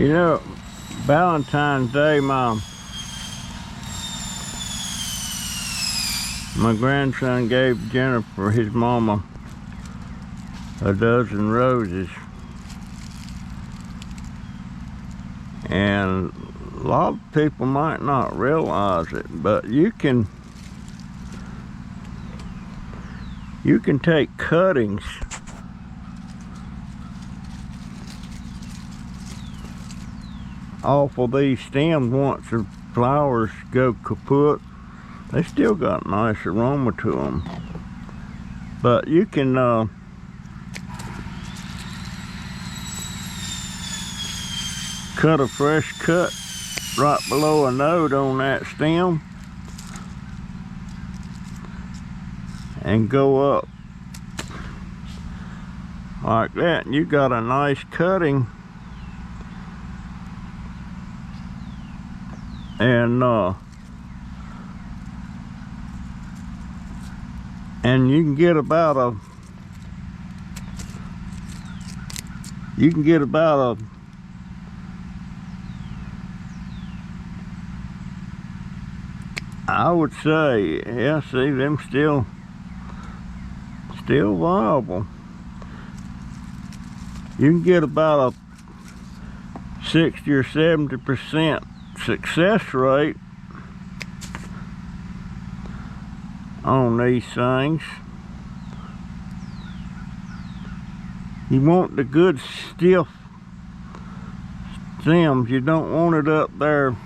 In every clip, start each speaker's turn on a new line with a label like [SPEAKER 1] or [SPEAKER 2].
[SPEAKER 1] You know, Valentine's Day, my grandson gave Jennifer, his mama, a dozen roses. And a lot of people might not realize it, but you can take cuttings off of these stems once the flowers go kaput. They still got a nice aroma to them. But you can cut a fresh cut right below a node on that stem and go up like that, and you got a nice cutting. And you can get about a I would say, yeah, see them still viable. You can get about a 60 or 70% success rate on these things. You want the good stiff stems. You don't want it up there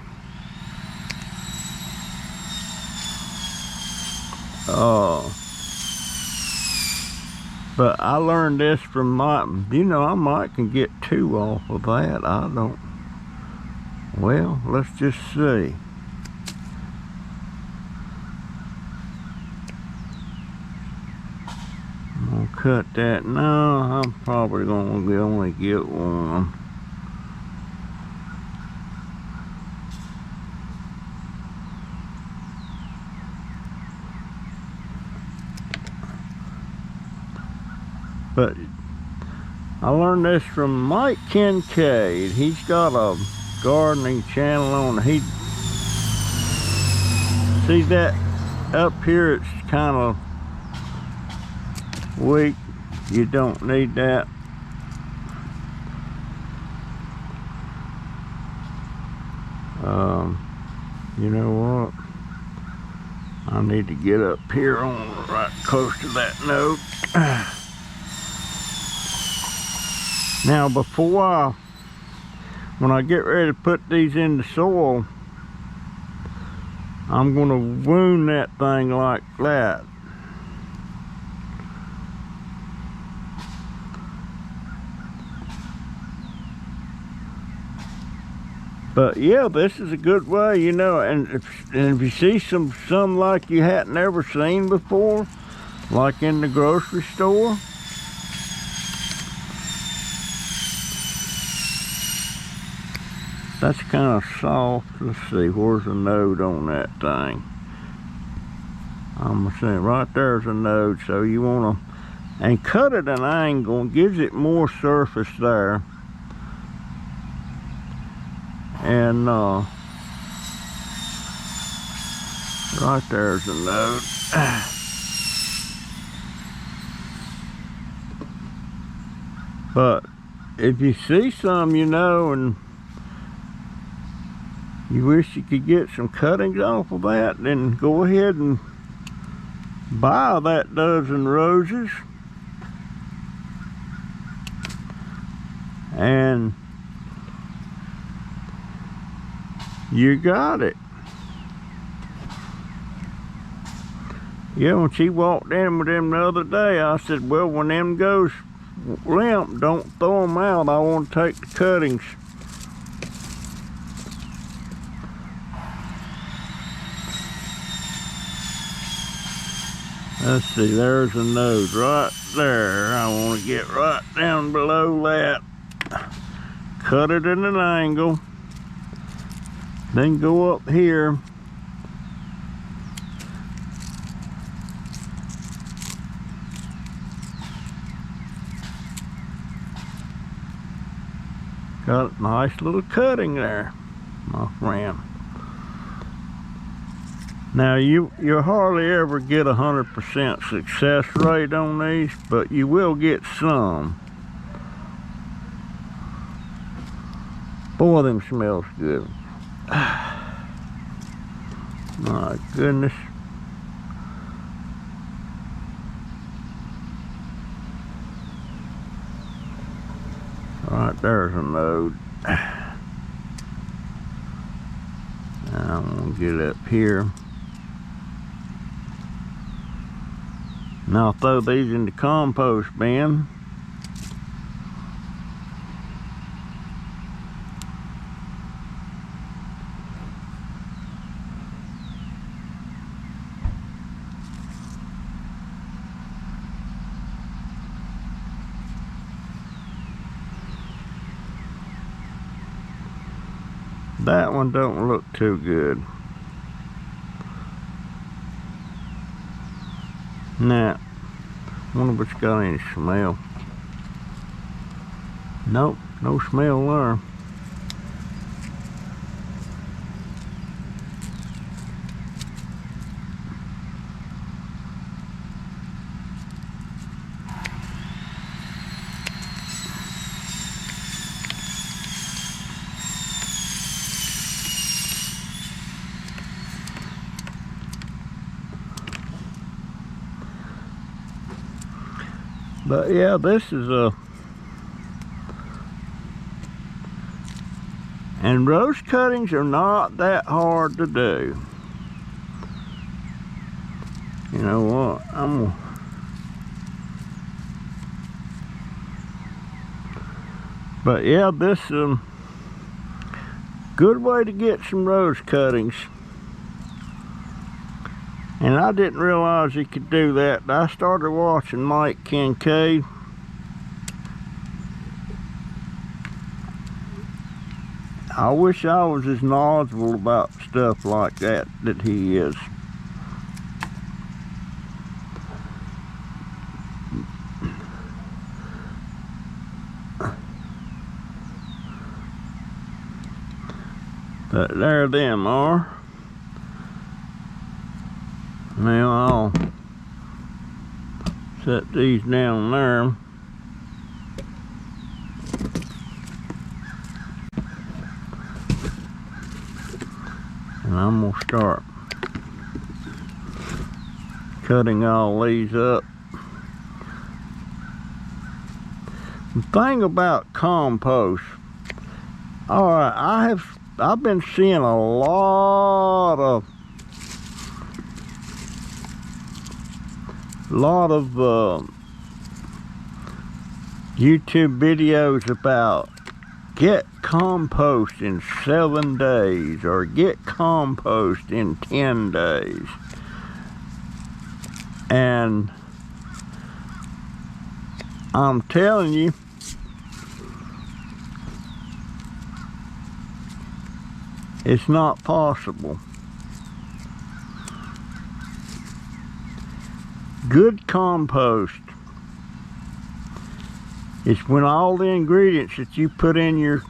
[SPEAKER 1] but I learned this from my, you know, I might can get 2 off of that. I don't, well, let's just see. I'm gonna cut that. No, I'm probably gonna only get 1. But I learned this from Mike Kincaid. He's got a gardening channel on. He see that up here, it's kind of weak. You don't need that. You know what, I need to get up here on right close to that node. Now before when I get ready to put these in the soil, I'm going to wound that thing like that. But yeah, this is a good way, you know, and if you see some like you hadn't ever seen before, like in the grocery store, that's kind of soft. Let's see, where's the node on that thing? I'm saying right there's a node, so you want to, and cut at an angle, gives it more surface there. And right there's a node. But if you see some, you know, and you wish you could get some cuttings off of that, then go ahead and buy that dozen roses. And you got it. Yeah, when she walked in with them the other day, I said, well, when them goes limp, don't throw them out. I want to take the cuttings. Let's see, there's a node right there. I want to get right down below that. Cut it at an angle. Then go up here. Got a nice little cutting there, my friend. Now you hardly ever get 100% success rate on these, but you will get some. Boy, them smells good. My goodness. Right, there's a node. I'm gonna get up here. Now I'll throw these in the compost bin. That one don't look too good. Now, wonder if it's got any smell. Nope, no smell there. But yeah, this is and rose cuttings are not that hard to do. You know what? But yeah, this good way to get some rose cuttings. And I didn't realize he could do that. I started watching Mike Kincaid. I wish I was as knowledgeable about stuff like that he is. But there them are. Now I'll set these down there. And I'm gonna start cutting all these up. The thing about compost, alright, I've been seeing a lot of YouTube videos about get compost in 7 days or get compost in 10 days. And I'm telling you, it's not possible. Good compost is when all the ingredients that you put in your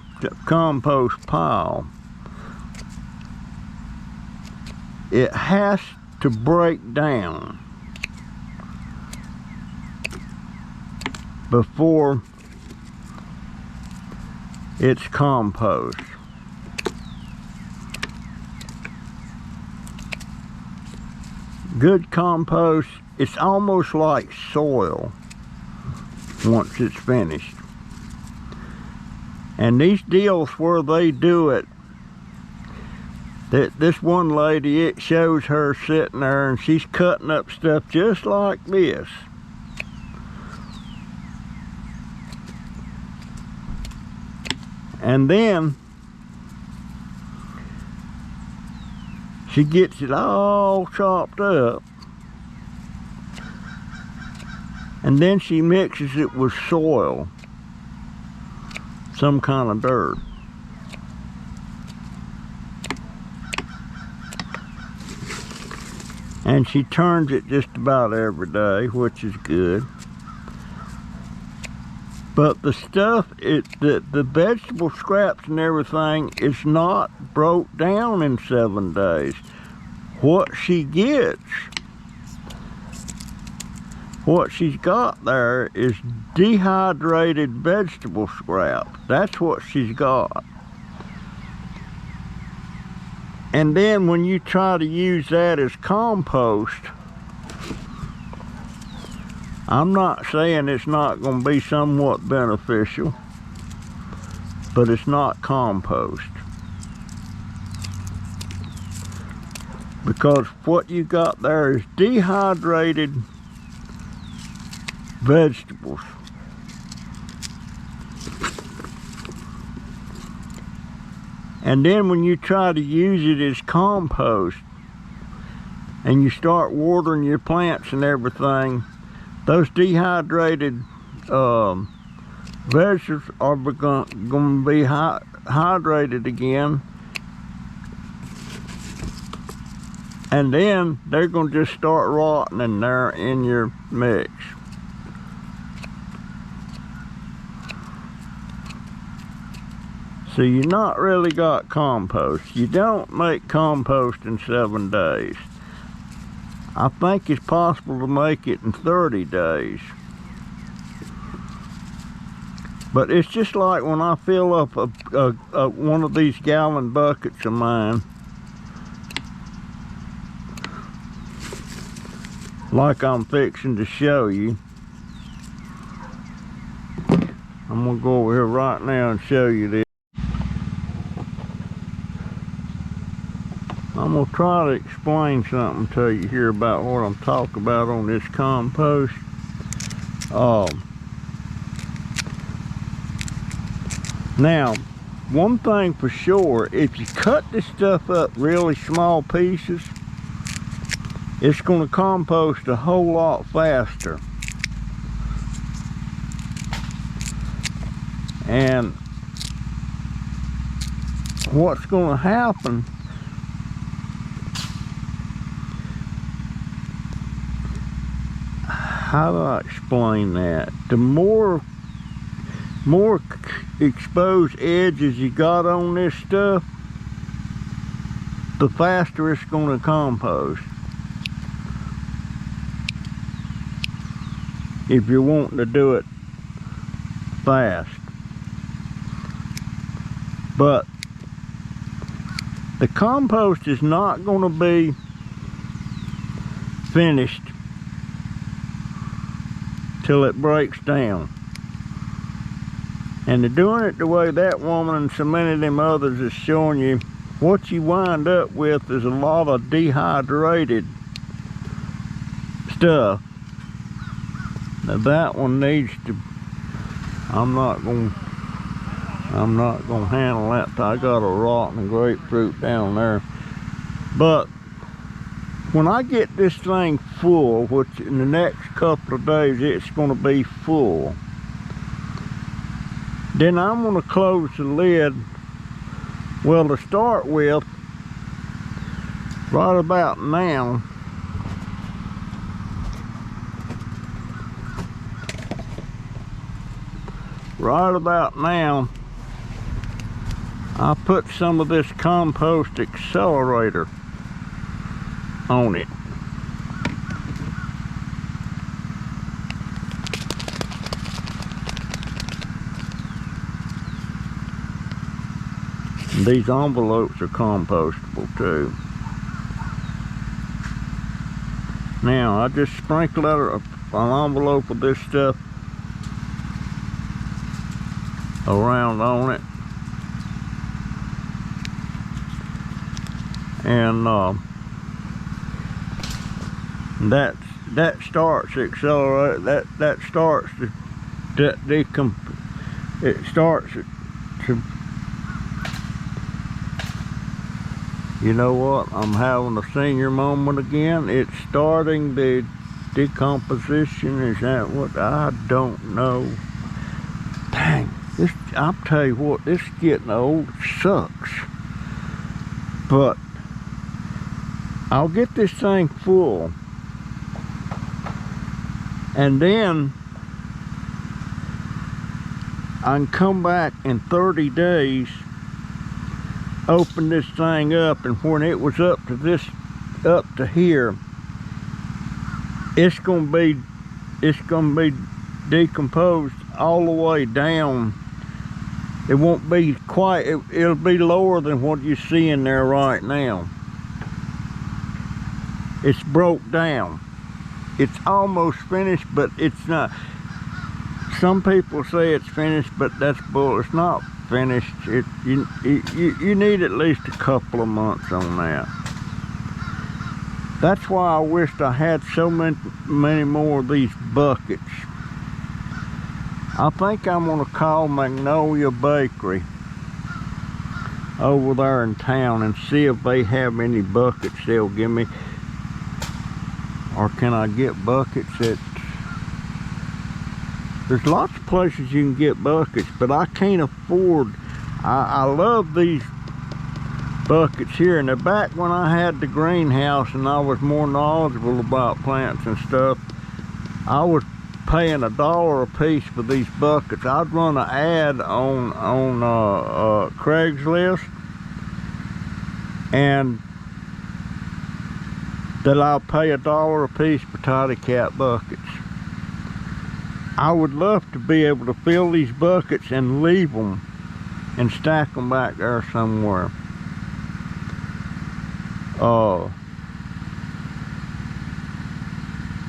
[SPEAKER 1] compost pile, it has to break down before it's compost. Good compost, it's almost like soil once it's finished. And these deals where they do it, this one lady, it shows her sitting there and she's cutting up stuff just like this. And then she gets it all chopped up, and then she mixes it with soil, some kind of dirt. And she turns it just about every day, which is good. But the stuff, the vegetable scraps and everything is not broke down in 7 days. What she gets, what she's got there is dehydrated vegetable scrap. That's what she's got. And then when you try to use that as compost, I'm not saying it's not going to be somewhat beneficial, but it's not compost. Because what you got there is dehydrated vegetables. And then when you try to use it as compost and you start watering your plants and everything, those dehydrated vegetables are going to be hydrated again, and then they're going to just start rotting in there in your mix. So you not really got compost. You don't make compost in 7 days. I think it's possible to make it in 30 days. But it's just like when I fill up one of these gallon buckets of mine, like I'm fixing to show you. I'm gonna go over here right now and show you this. I'm going to try to explain something to you here about what I'm talking about on this compost. Now, one thing for sure, if you cut this stuff up really small pieces, it's going to compost a whole lot faster. And what's going to happen, how do I explain that? The more exposed edges you got on this stuff, the faster it's going to compost. If you're wanting to do it fast. But the compost is not going to be finished till it breaks down. And they're doing it the way that woman and so many of them others is showing you. What you wind up with is a lot of dehydrated stuff. Now that one needs to, I'm not gonna handle that. I got a rotten grapefruit down there. But when I get this thing full, which in the next couple of days it's going to be full, then I'm going to close the lid. Well, to start with, right about now, I put some of this Compost Accelerator on it. And these envelopes are compostable too. Now I just sprinkle out an envelope of this stuff around on it, and that starts to accelerate. That starts to it starts to, you know what, I'm having a senior moment again. It's starting the decomposition. Is that what? I don't know. Dang, this, I'll tell you what, this getting old sucks. But I'll get this thing full, and then I can come back in 30 days, open this thing up, and when it was up to here, it's gonna be decomposed all the way down. It won't be quite, it'll be lower than what you see in there right now. It's broke down. It's almost finished, but it's not. Some people say it's finished, but that's bull. It's not finished. You need at least a couple of months on that. That's why I wished I had so many more of these buckets. I think I'm gonna call Magnolia Bakery over there in town and see if they have any buckets they'll give me. Or can I get buckets at... There's lots of places you can get buckets, but I can't afford... I love these buckets here. And back when I had the greenhouse and I was more knowledgeable about plants and stuff, I was paying $1 a piece for these buckets. I'd run an ad on Craigslist, and that I'll pay $1 a piece for tidy cat buckets. I would love to be able to fill these buckets and leave them and stack them back there somewhere.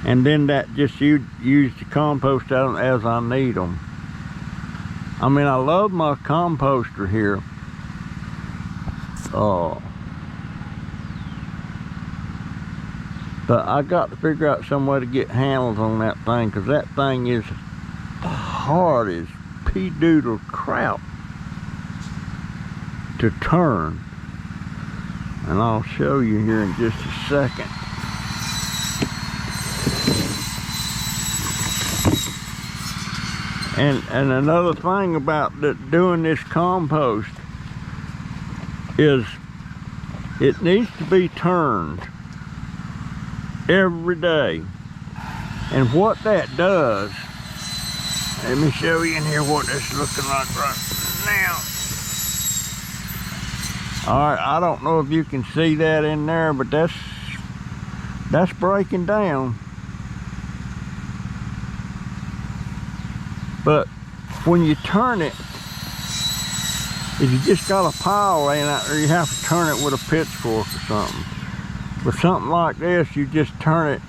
[SPEAKER 1] And then that just use the compost out as I need them. I mean, I love my composter here. But I got to figure out some way to get handles on that thing, because that thing is hard as pea-doodle crap to turn. And I'll show you here in just a second. And another thing about doing this compost is it needs to be turned every day. And what that does, let me show you in here what it's looking like right now. Alright, I don't know if you can see that in there, but that's breaking down. But when you turn it, if you just got a pile laying out there, you have to turn it with a pitchfork or something. But something like this, you just turn it,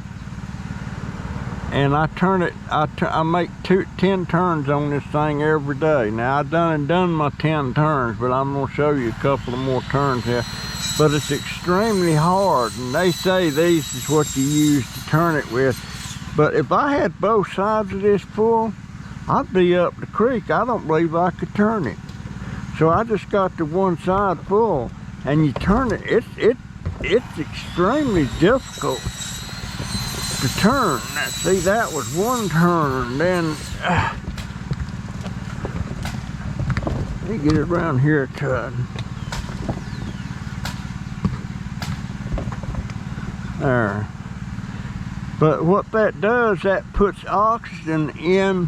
[SPEAKER 1] and I turn it, I make 10 turns on this thing every day. Now I've done my 10 turns, but I'm gonna show you a couple of more turns here. But it's extremely hard, and they say these is what you use to turn it with. But if I had both sides of this full, I'd be up the creek. I don't believe I could turn it. So I just got the one side full, and you turn it, it's extremely difficult to turn. Now, see, that was one turn. Then let me get it around here, Todd. There. But what that does, that puts oxygen in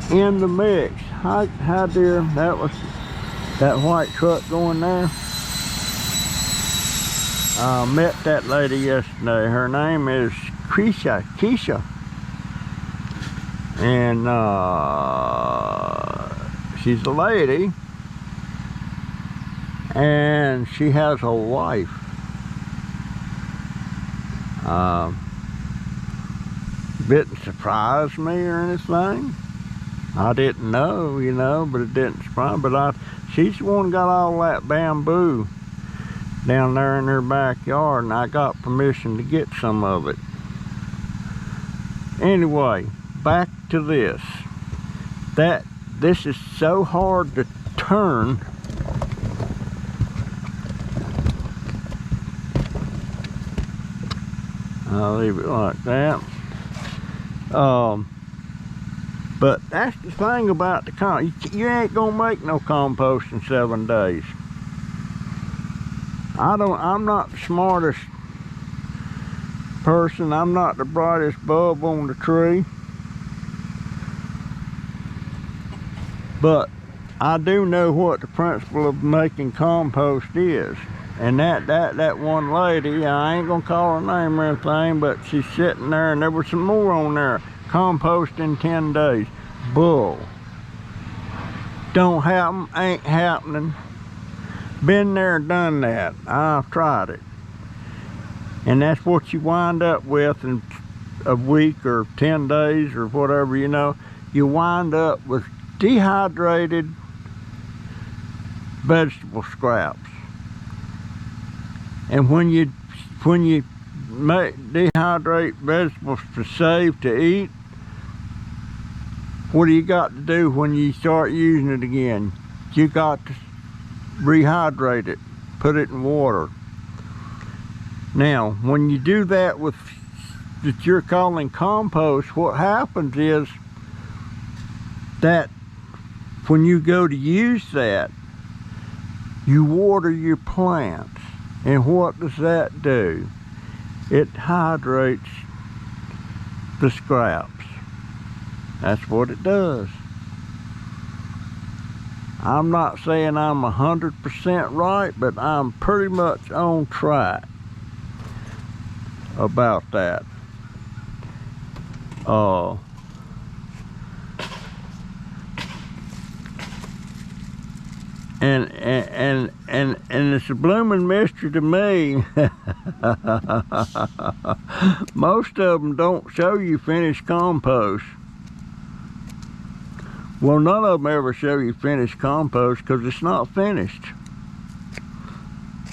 [SPEAKER 1] the mix. Hi dear, that was that white truck going there. I met that lady yesterday. Her name is Keisha. And she's a lady, and she has a wife. Didn't surprise me or anything. I didn't know, you know, but it didn't surprise me. But she's the one who got all that bamboo down there in her backyard, and I got permission to get some of it. Anyway, back to this. This is so hard to turn. I'll leave it like that. But that's the thing about the compost. You ain't gonna make no compost in 7 days. I'm not the smartest person. I'm not the brightest bulb on the tree. But I do know what the principle of making compost is. And that one lady, I ain't gonna call her name or anything, but she's sitting there, and there was some more on there. Compost in 10 days. Bull. Don't happen, ain't happening. Been there, done that. I've tried it. And that's what you wind up with in a week or 10 days or whatever, you know. You wind up with dehydrated vegetable scraps. And when you dehydrate vegetables to save to eat, what do you got to do when you start using it again? You got to rehydrate it, put it in water. Now, when you do that with that you're calling compost, what happens is that when you go to use that, you water your plants. And what does that do? It hydrates the scraps. That's what it does. I'm not saying I'm 100% right, but I'm pretty much on track about that. And it's a blooming mystery to me. Most of them don't show you finished compost. Well, none of them ever show you finished compost because it's not finished.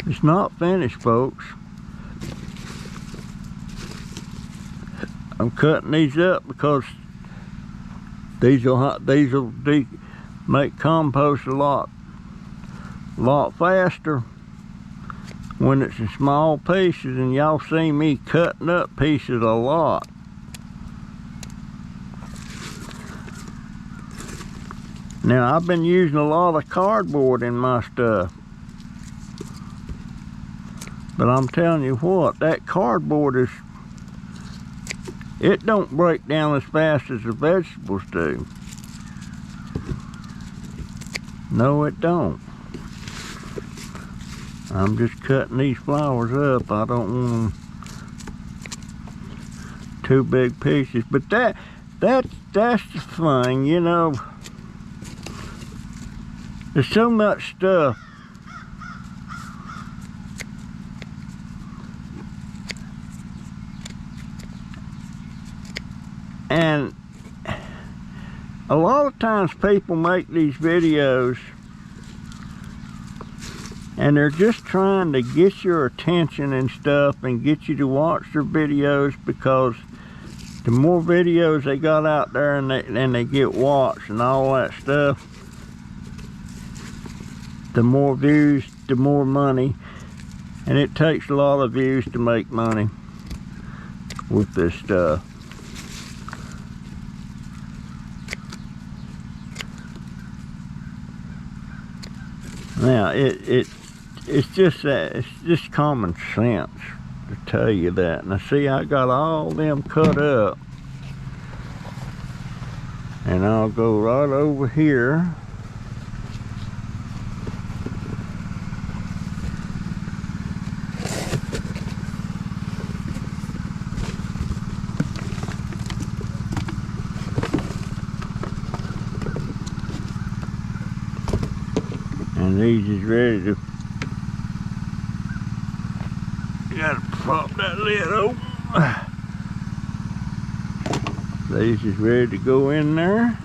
[SPEAKER 1] It's not finished, folks. I'm cutting these up because these will make compost a lot faster when it's in small pieces, and y'all see me cutting up pieces a lot. Now, I've been using a lot of cardboard in my stuff, but I'm telling you what, that cardboard it don't break down as fast as the vegetables do. No, it don't. I'm just cutting these flowers up. I don't want them too big pieces. But that's the thing, you know. There's so much stuff. And a lot of times people make these videos and they're just trying to get your attention and stuff and get you to watch their videos, because the more videos they got out there and they get watched and all that stuff, the more views, the more money. And it takes a lot of views to make money with this stuff. Now, it's just common sense to tell you that. Now, see, I got all them cut up, and I'll go right over here. And these is ready to, you gotta pop that lid open. These is ready to go in there.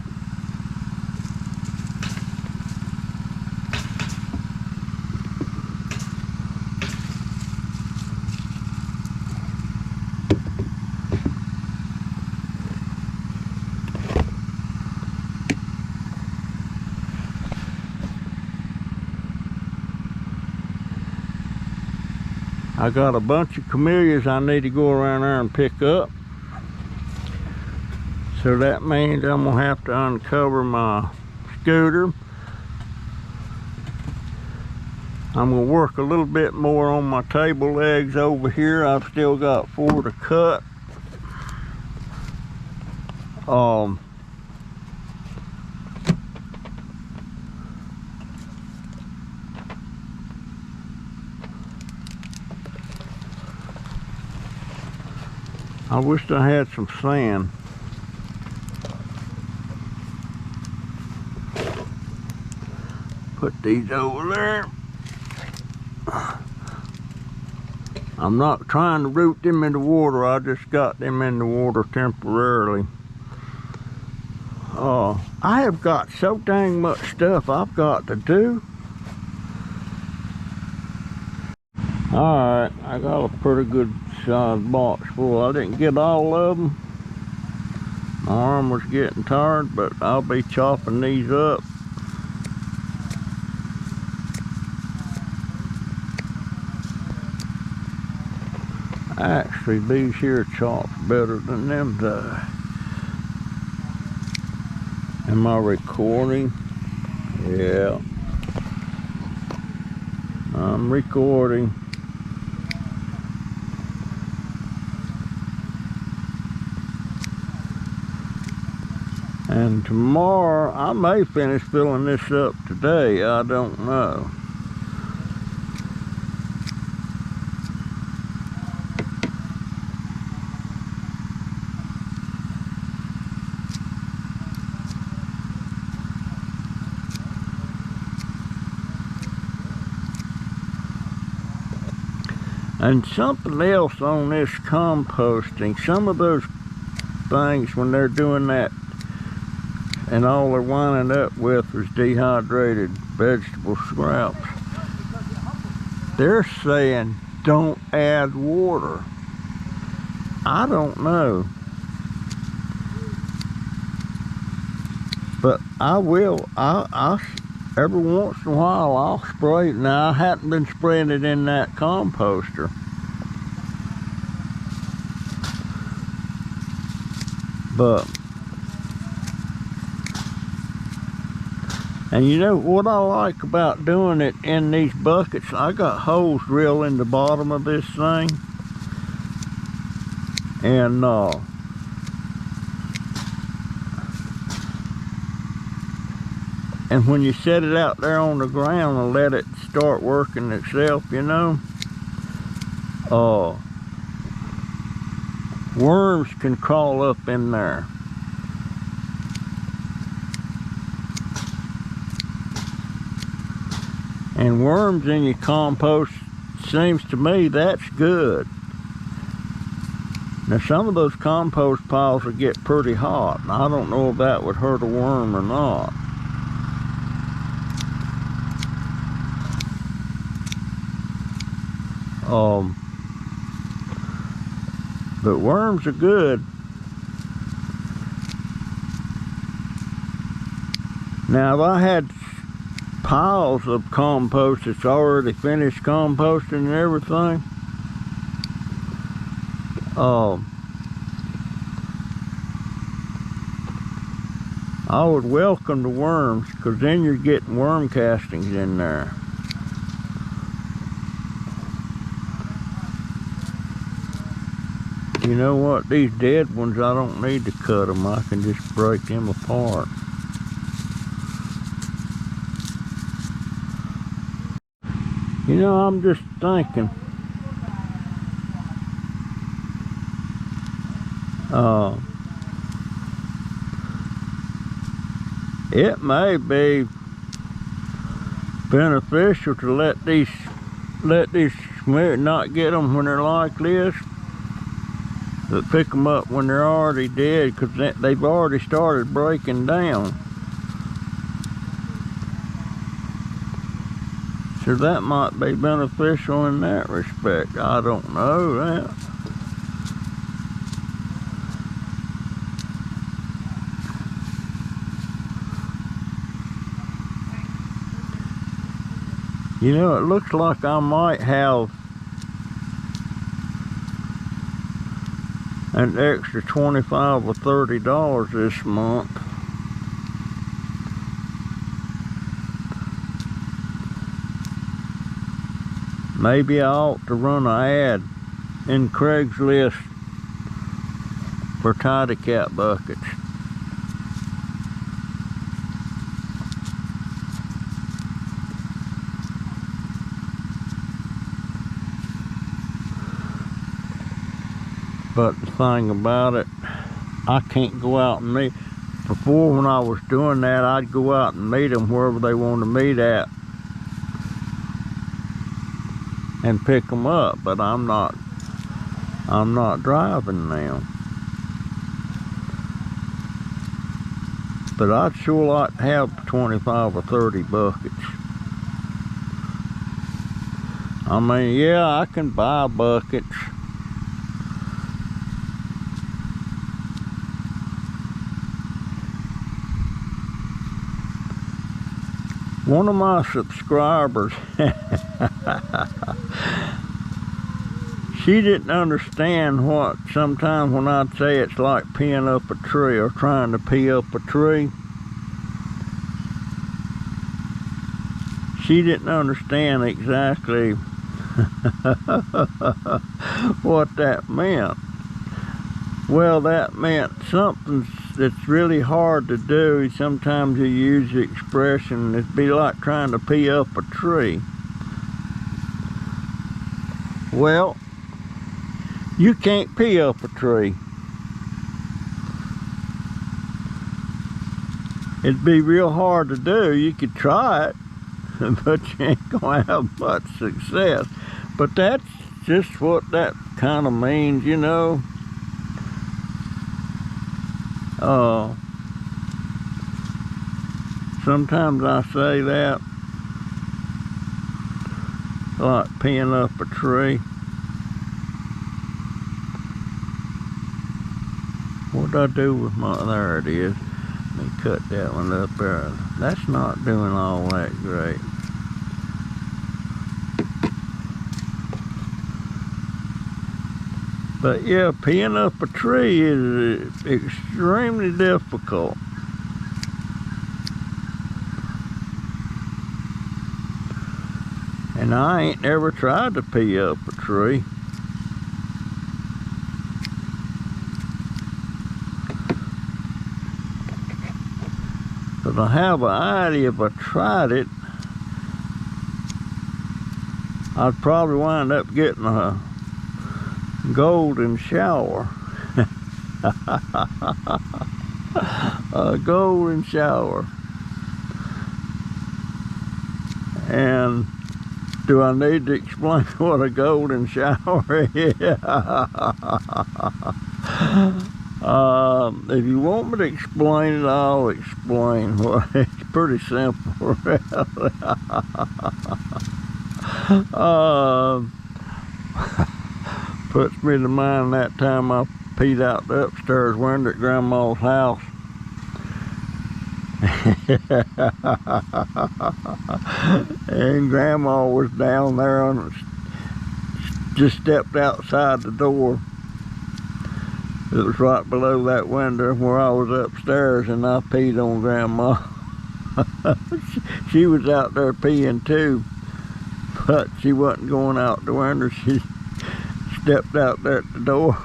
[SPEAKER 1] I got a bunch of camellias I need to go around there and pick up. So that means I'm gonna have to uncover my scooter. I'm gonna work a little bit more on my table legs over here. I've still got 4 to cut. I wished I had some sand. Put these over there. I'm not trying to root them in the water. I just got them in the water temporarily. I have got so dang much stuff I've got to do. Alright, I got a pretty good sized box full. I didn't get all of them. My arm was getting tired, but I'll be chopping these up. Actually, these here chops better than them do. Am I recording? Yeah. I'm recording. And tomorrow, I may finish filling this up today. I don't know. And something else on this composting, some of those things when they're doing that and all they're winding up with is dehydrated vegetable scraps, they're saying don't add water. I don't know, but I will. I every once in a while I'll spray it. Now I hadn't been spraying it in that composter, but and you know what I like about doing it in these buckets, I got holes drilled in the bottom of this thing, and when you set it out there on the ground and let it start working itself, you know, worms can crawl up in there. And worms in your compost, seems to me that's good. Now some of those compost piles will get pretty hot, and I don't know if that would hurt a worm or not. But worms are good. Now if I had piles of compost that's already finished composting and everything, I would welcome the worms, because then you're getting worm castings in there. You know what, these dead ones, I don't need to cut them. I can just break them apart. You know, I'm just thinking, it may be beneficial to let these not get them when they're like this, but pick them up when they're already dead, because they've already started breaking down. So that might be beneficial in that respect. I don't know that. You know, it looks like I might have an extra $25 or $30 this month. Maybe I ought to run an ad in Craigslist for tidy cat buckets. But the thing about it, I can't go out and meet. Before, when I was doing that, I'd go out and meet them wherever they wanted to meet at and pick them up, but I'm not driving now. But I'd sure like to have 25 or 30 buckets. I mean, yeah, I can buy buckets. One of my subscribers, she didn't understand what, sometimes when I'd say it's like peeing up a tree or trying to pee up a tree. She didn't understand exactly what that meant. Well, that meant something that's really hard to do. Sometimes you use the expression, it'd be like trying to pee up a tree. Well, you can't pee up a tree. It'd be real hard to do. You could try it, but you ain't gonna have much success. But that's just what that kind of means, you know. Sometimes I say that, like peeing up a tree. What did I do with my, there it is. Let me cut that one up there. That's not doing all that great. But yeah, peeing up a tree is extremely difficult. And I ain't never tried to pee up a tree. But I have an idea if I tried it, I'd probably wind up getting a golden shower. A golden shower. And do I need to explain what a golden shower is? If you want me to explain it, I'll explain. Well, it's pretty simple, really. Puts me to mind that time I peed out the upstairs window at Grandma's house. And Grandma was down there and just stepped outside the door. It was right below that window where I was upstairs, and I peed on Grandma. She was out there peeing too, but she wasn't going out the window. She stepped out there at the door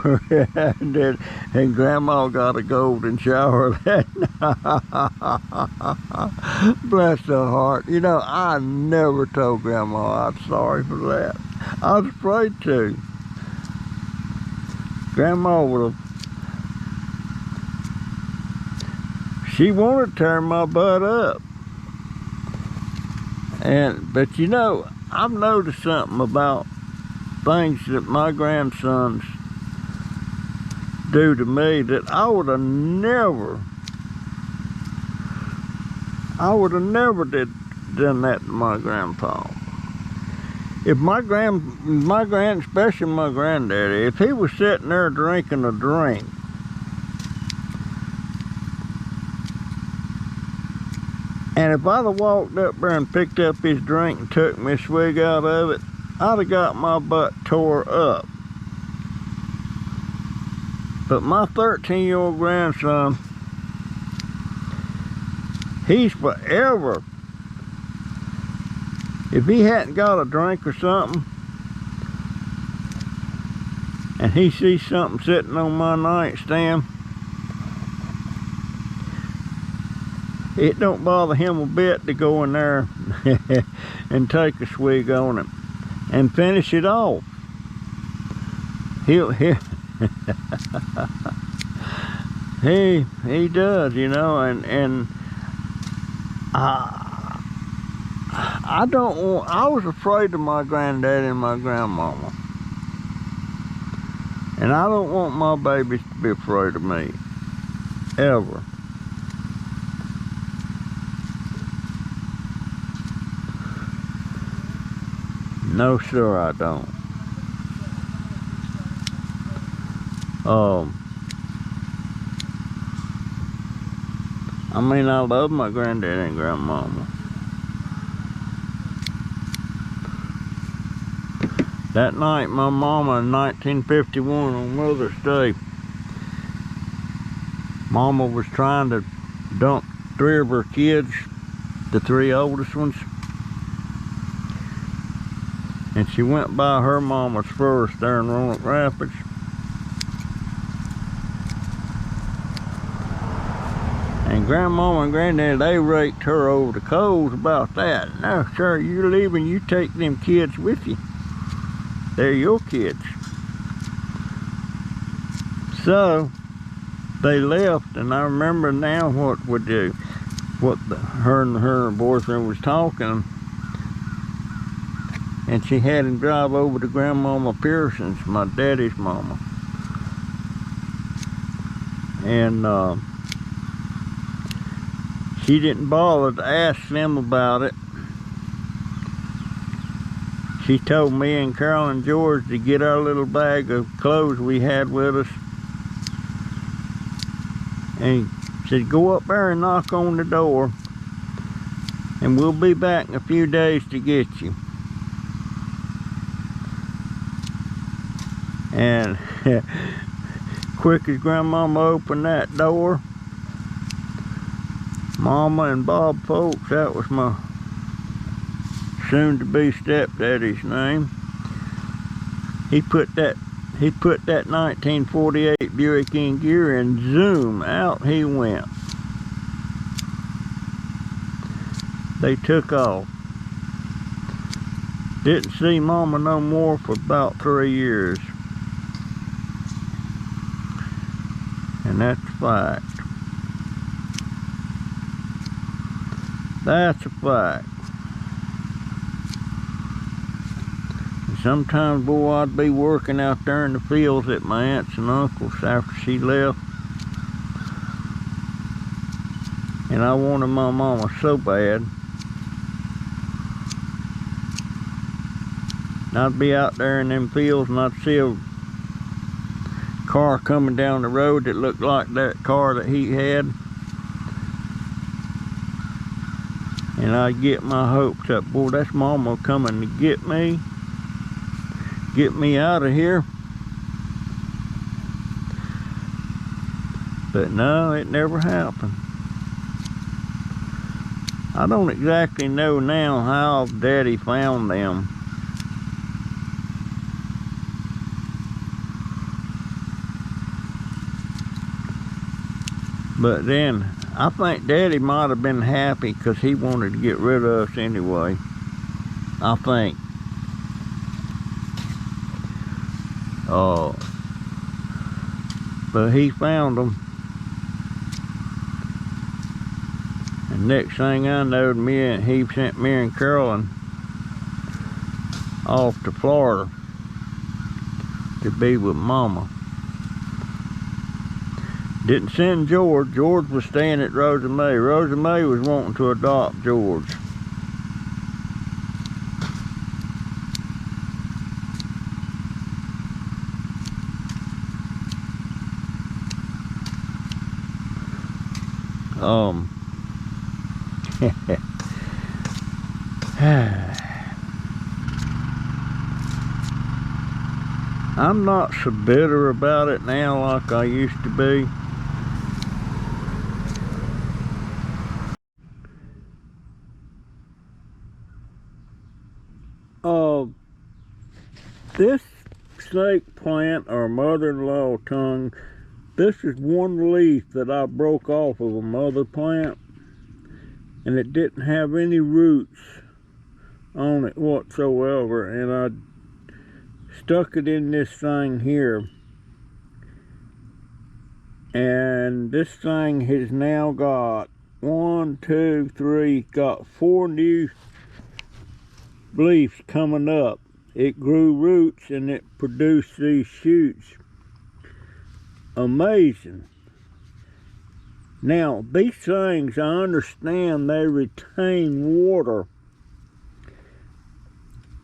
[SPEAKER 1] and Grandma got a golden shower that night. Bless her heart. You know, I never told Grandma I'm sorry for that. I was afraid to. Grandma would have, she wanted to turn my butt up. But you know, I've noticed something about things that my grandsons do to me that I would have never done that to my grandpa. If especially my granddaddy, if he was sitting there drinking a drink, and if I'd have walked up there and picked up his drink and took me a swig out of it, I'd have got my butt tore up. But my 13-year-old grandson, he's forever. If he hadn't got a drink or something, and he sees something sitting on my nightstand, it don't bother him a bit to go in there and take a swig on it and finish it off. He does, you know, and I don't want, I was afraid of my granddaddy and my grandmama. And I don't want my babies to be afraid of me. Ever. No, sir, I don't. I mean, I love my granddaddy and grandmama. That night, my mama in 1951 on Mother's Day, Mama was trying to dump 3 of her kids, the 3 oldest ones. And she went by her mama's first there in Roanoke Rapids. And Grandmama and Granddaddy, they raked her over the coals about that. No, sir, you're leaving, you take them kids with you. They're your kids. So they left, and I remember now what her and her boyfriend was talking. And she had him drive over to Grandmama Pearson's, my daddy's mama. And she didn't bother to ask them about it. She told me and Carol and George to get our little bag of clothes we had with us. And said, go up there and knock on the door, and we'll be back in a few days to get you. And quick as Grandmama opened that door, Mama and Bob Folks, that was my soon-to-be stepdaddy's name. He put that 1948 Buick in gear, and zoom, out he went. They took off. Didn't see Mama no more for about 3 years. And that's a fact. That's a fact. And sometimes, boy, I'd be working out there in the fields at my aunts and uncles after she left. And I wanted my mama so bad. And I'd be out there in them fields, and I'd see a car coming down the road that looked like that car that he had, and I'd get my hopes up, boy, that's Mama coming to get me out of here. But no, it never happened. I don't exactly know now how Daddy found them. But then, I think Daddy might have been happy because he wanted to get rid of us anyway. I think. But he found them. And next thing I know, he sent me and Carolyn off to Florida to be with Mama. Didn't send George. George was staying at Rosa May. Rosa May was wanting to adopt George. I'm not so bitter about it now like I used to be. This snake plant, or mother-in-law tongue, this is one leaf that I broke off of a mother plant, and it didn't have any roots on it whatsoever, and I stuck it in this thing here, And this thing has now got 1, 2, 3, got 4 new leaves coming up. It grew roots and it produced these shoots. Amazing. Now, these things, I understand they retain water,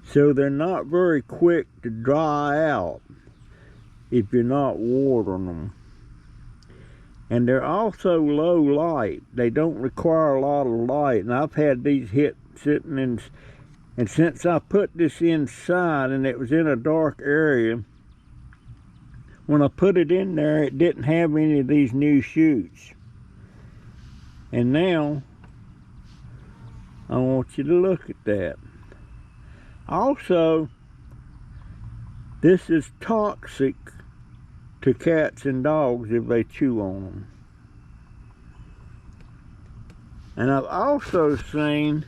[SPEAKER 1] so they're not very quick to dry out if you're not watering them. And they're also low light. They don't require a lot of light. And I've had these sitting in, and since I put this inside and it was in a dark area, when I put it in there, it didn't have any of these new shoots. And now, I want you to look at that. Also, this is toxic to cats and dogs if they chew on them. And I've also seen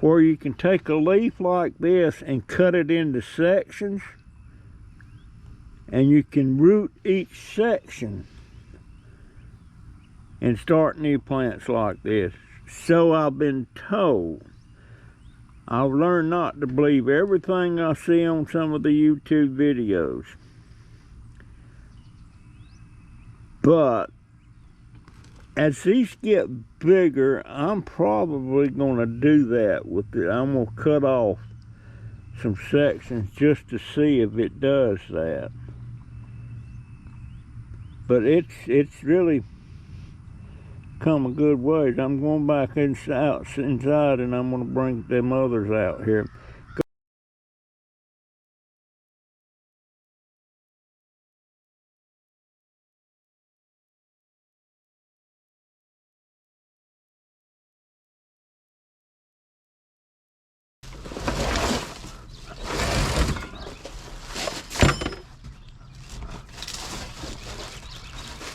[SPEAKER 1] where you can take a leaf like this and cut it into sections, and you can root each section and start new plants like this. So I've been told. I've learned not to believe everything I see on some of the YouTube videos. But as these get bigger, I'm probably going to do that with it. I'm going to cut off some sections just to see if it does that. But it's really come a good ways. I'm going back inside and I'm going to bring them others out here.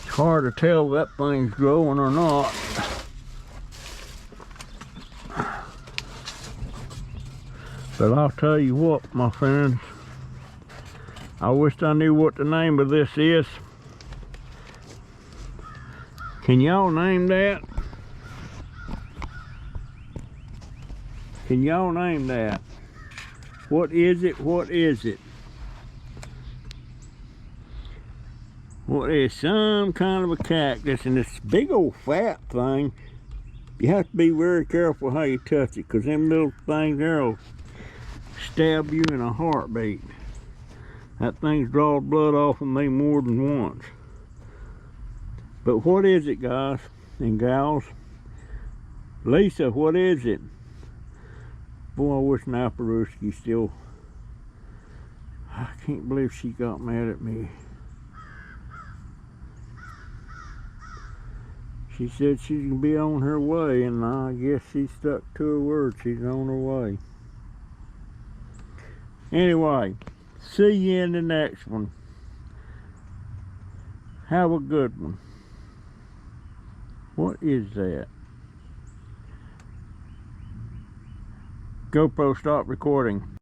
[SPEAKER 1] It's hard to tell if that thing's growing or not. But I'll tell you what, my friends, I wish I knew what the name of this is. Can y'all name that? Can y'all name that? What is it? What is it? What is some kind of a cactus, and this big old fat thing, you have to be very careful how you touch it, because them little things there will stab you in a heartbeat. That thing's drawed blood off of me more than once. But what is it, guys and gals? Lisa, what is it? Boy, I wish Naparuski still... I can't believe she got mad at me. She said she's gonna be on her way, and I guess she stuck to her word. She's on her way. Anyway, see you in the next one. Have a good one. What is that? GoPro, stop recording.